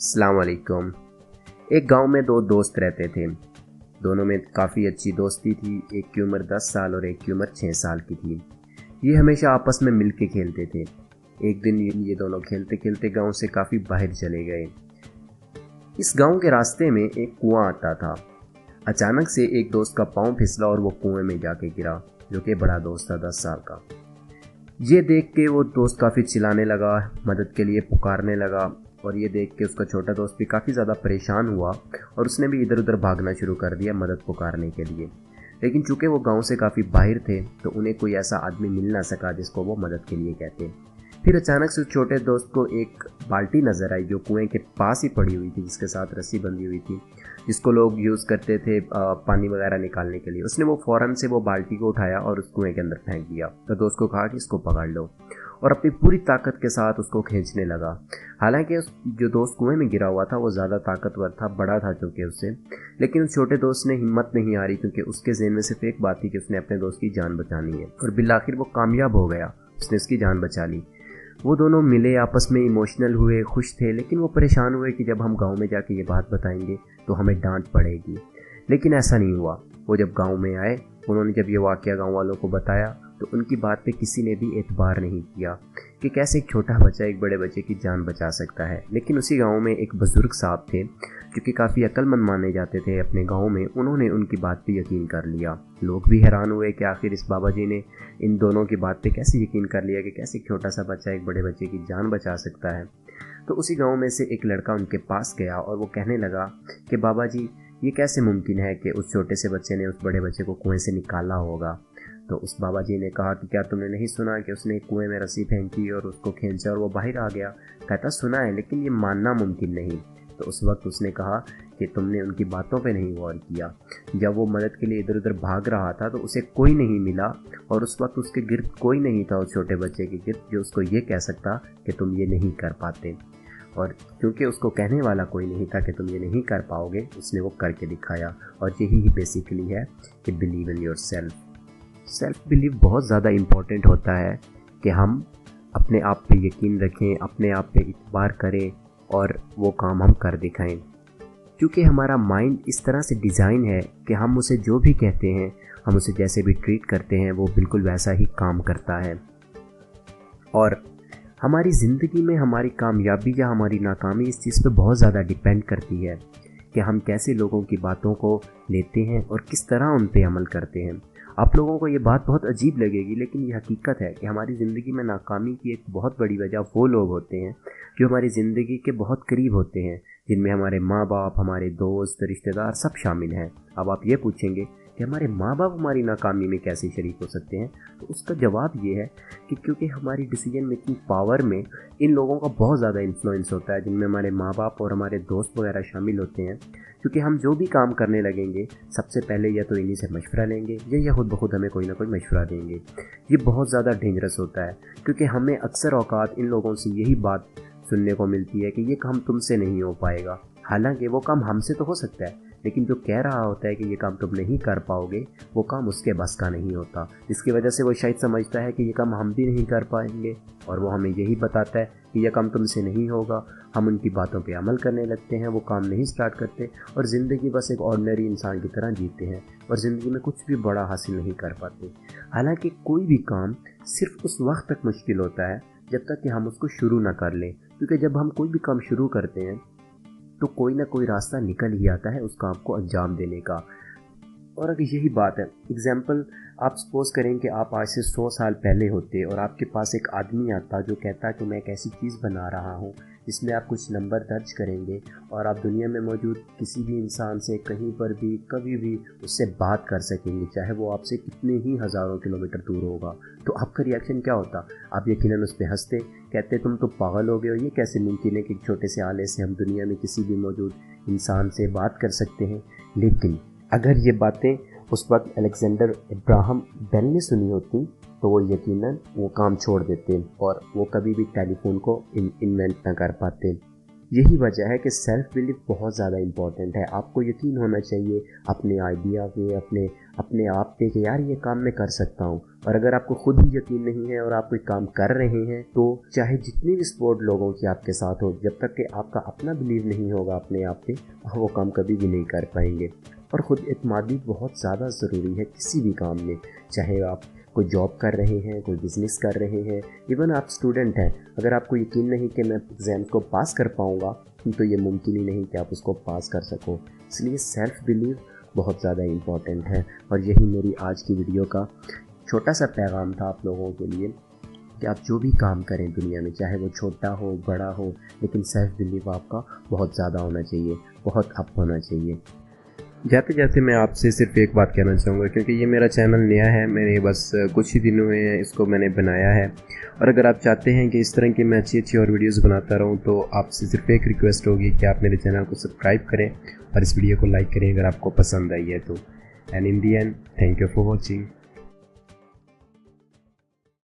अस्सलाम वालेकुम। एक गांव में दो दोस्त रहते थे। दोनों में काफ़ी अच्छी दोस्ती थी। एक की उम्र 10 साल और एक की उम्र 6 साल की थी। ये हमेशा आपस में मिल के खेलते थे। एक दिन ये दोनों खेलते खेलते गांव से काफ़ी बाहर चले गए। इस गांव के रास्ते में एक कुआं आता था। अचानक से एक दोस्त का पाँव फिसला और वो कुएं में जाके गिरा, जो कि बड़ा दोस्त था 10 साल का। ये देख के वो दोस्त काफ़ी चिल्लाने लगा, मदद के लिए पुकारने लगा। और ये देख के उसका छोटा दोस्त भी काफ़ी ज़्यादा परेशान हुआ और उसने भी इधर उधर भागना शुरू कर दिया मदद पुकारने के लिए। लेकिन चूंकि वो गांव से काफ़ी बाहर थे तो उन्हें कोई ऐसा आदमी मिल ना सका जिसको वो मदद के लिए कहते। फिर अचानक से उस छोटे दोस्त को एक बाल्टी नज़र आई जो कुएं के पास ही पड़ी हुई थी, जिसके साथ रस्सी बंधी हुई थी, जिसको लोग यूज़ करते थे पानी वगैरह निकालने के लिए। उसने वो फ़ौरन से वो बाल्टी को उठाया और उस कुएं के अंदर फेंक दिया। तो दोस्त को कहा कि इसको पकड़ लो, और अपनी पूरी ताकत के साथ उसको खींचने लगा। हालांकि जो दोस्त कुएं में गिरा हुआ था वो ज़्यादा ताकतवर था, बड़ा था चूँकि उससे, लेकिन उस छोटे दोस्त ने हिम्मत नहीं हारी, क्योंकि उसके ज़हन में सिर्फ एक बात थी कि उसने अपने दोस्त की जान बचानी है। और बिलाखिर वो कामयाब हो गया, उसने उसकी जान बचा ली। वो दोनों मिले, आपस में इमोशनल हुए, खुश थे, लेकिन वो परेशान हुए कि जब हम गाँव में जाके ये बात बताएंगे तो हमें डांट पड़ेगी। लेकिन ऐसा नहीं हुआ। वो जब गाँव में आए, उन्होंने जब ये वाक़या गाँव वालों को बताया तो उनकी बात पे किसी ने भी एतबार नहीं किया कि कैसे एक छोटा बच्चा एक बड़े बच्चे की जान बचा सकता है। लेकिन उसी गांव में एक बुज़ुर्ग साहब थे जो कि काफ़ी अक्लमंद माने जाते थे अपने गांव में। उन्होंने उनकी बात पे यकीन कर लिया। लोग भी हैरान हुए कि आखिर इस बाबा जी ने इन दोनों की बात पे कैसे यकीन कर लिया कि कैसे एक छोटा सा बच्चा एक बड़े बच्चे की जान बचा सकता है। तो उसी गाँव में से एक लड़का उनके पास गया और वो कहने लगा कि बाबा जी, ये कैसे मुमकिन है कि उस छोटे से बच्चे ने उस बड़े बच्चे को कुएं से निकाला होगा। तो उस बाबा जी ने कहा कि क्या तुमने नहीं सुना कि उसने कुएं में रस्सी फेंकी और उसको खींचा और वो बाहर आ गया। कहता सुना है, लेकिन ये मानना मुमकिन नहीं। तो उस वक्त उसने कहा कि तुमने उनकी बातों पे नहीं गौर किया। जब वो मदद के लिए इधर उधर भाग रहा था तो उसे कोई नहीं मिला, और उस वक्त उसके गिर्द कोई नहीं था उस छोटे बच्चे के गिर्द जो उसको ये कह सकता कि तुम ये नहीं कर पाते। और क्योंकि उसको कहने वाला कोई नहीं था कि तुम ये नहीं कर पाओगे, उसने वो करके दिखाया। और यही बेसिकली है कि believe in your self. Self believe बहुत ज़्यादा इम्पॉर्टेंट होता है कि हम अपने आप पे यकीन रखें, अपने आप पे इत्बार करें और वो काम हम कर दिखाएं। क्योंकि हमारा माइंड इस तरह से डिज़ाइन है कि हम उसे जो भी कहते हैं, हम उसे जैसे भी ट्रीट करते हैं, वो बिल्कुल वैसा ही काम करता है। और हमारी ज़िंदगी में हमारी कामयाबी या हमारी नाकामी इस चीज़ पे बहुत ज़्यादा डिपेंड करती है कि हम कैसे लोगों की बातों को लेते हैं और किस तरह उन पे अमल करते हैं। आप लोगों को ये बात बहुत अजीब लगेगी, लेकिन ये हकीकत है कि हमारी ज़िंदगी में नाकामी की एक बहुत बड़ी वजह वो लोग होते हैं जो हमारी ज़िंदगी के बहुत करीब होते हैं, जिनमें हमारे माँ बाप, हमारे दोस्त, रिश्तेदार सब शामिल हैं। अब आप ये पूछेंगे कि हमारे माँ बाप हमारी नाकामी में कैसे शरीक हो सकते हैं, तो उसका जवाब ये है कि क्योंकि हमारी डिसीजन मेकिंग पावर में इन लोगों का बहुत ज़्यादा इन्फ्लुएंस होता है, जिनमें हमारे माँ बाप और हमारे दोस्त वगैरह शामिल होते हैं। क्योंकि हम जो भी काम करने लगेंगे सबसे पहले या तो इन्हीं से मशवरा लेंगे या ये खुद ब खुद हमें कोई ना कोई मशवरा देंगे। ये बहुत ज़्यादा डेंजरस होता है, क्योंकि हमें अक्सर औकात इन लोगों से यही बात सुनने को मिलती है कि ये काम तुमसे नहीं हो पाएगा। हालांकि वो काम हमसे तो हो सकता है, लेकिन जो कह रहा होता है कि ये काम तुम नहीं कर पाओगे, वो काम उसके बस का नहीं होता, जिसकी वजह से वो शायद समझता है कि ये काम हम भी नहीं कर पाएंगे, और वो हमें यही बताता है कि यह काम तुमसे नहीं होगा। हम उनकी बातों पे अमल करने लगते हैं, वो काम नहीं स्टार्ट करते और ज़िंदगी बस एक ऑर्डिनरी इंसान की तरह जीते हैं और ज़िंदगी में कुछ भी बड़ा हासिल नहीं कर पाते। हालांकि कोई भी काम सिर्फ उस वक्त तक मुश्किल होता है जब तक कि हम उसको शुरू ना कर लें, क्योंकि जब हम कोई भी काम शुरू करते हैं तो कोई ना कोई रास्ता निकल ही आता है उस काम को अंजाम देने का। और अगर यही बात है, एग्जाम्पल आप सपोज़ करें कि आप आज से 100 साल पहले होते और आपके पास एक आदमी आता जो कहता कि मैं एक ऐसी चीज़ बना रहा हूँ जिसमें आप कुछ नंबर दर्ज करेंगे और आप दुनिया में मौजूद किसी भी इंसान से कहीं पर भी कभी भी उससे बात कर सकेंगे, चाहे वो आपसे कितने ही हज़ारों किलोमीटर दूर होगा। तो आपका रिएक्शन क्या होता? आप यकीनन उस पर हंसते, कहते तुम तो पागल हो गए हो, ये कैसे मुमकिन है कि एक छोटे से आले से हम दुनिया में किसी भी मौजूद इंसान से बात कर सकते हैं। लेकिन अगर ये बातें उस वक्त अलेक्जेंडर अब्राहम बेल ने सुनी होती तो वो यकीनन वो काम छोड़ देते और वो कभी भी टेलीफोन को इन्वेंट ना कर पाते। यही वजह है कि सेल्फ बिलीव बहुत ज़्यादा इम्पॉर्टेंट है। आपको यकीन होना चाहिए अपने आइडिया पे, अपने आप पे कि यार ये काम मैं कर सकता हूँ। और अगर आपको खुद ही यकीन नहीं है और आप कोई काम कर रहे हैं तो चाहे जितनी भी सपोर्ट लोगों की आपके साथ हो, जब तक कि आपका अपना बिलीव नहीं होगा अपने आप पे, वो काम कभी भी नहीं कर पाएंगे। और ख़ुद एतमादी बहुत ज़्यादा ज़रूरी है किसी भी काम में, चाहे आप कोई जॉब कर रहे हैं, कोई बिज़नेस कर रहे हैं, इवन आप स्टूडेंट हैं। अगर आपको यकीन नहीं कि मैं एग्ज़ाम को पास कर पाऊँगा तो ये मुमकिन ही नहीं कि आप उसको पास कर सको। इसलिए सेल्फ़ बिलीव बहुत ज़्यादा इम्पॉर्टेंट है। और यही मेरी आज की वीडियो का छोटा सा पैगाम था आप लोगों के लिए कि आप जो भी काम करें दुनिया में, चाहे वो छोटा हो बड़ा हो, लेकिन सेल्फ़ बिलीव आपका बहुत ज़्यादा होना चाहिए, बहुत अप होना चाहिए। जाते जाते मैं आपसे सिर्फ एक बात कहना चाहूँगा, क्योंकि ये मेरा चैनल नया है, मैंने बस कुछ ही दिनों में इसको मैंने बनाया है। और अगर आप चाहते हैं कि इस तरह की मैं अच्छी और वीडियोस बनाता रहूँ तो आपसे सिर्फ एक रिक्वेस्ट होगी कि आप मेरे चैनल को सब्सक्राइब करें और इस वीडियो को लाइक करें अगर आपको पसंद आई है तो। And in the and, thank you for watching.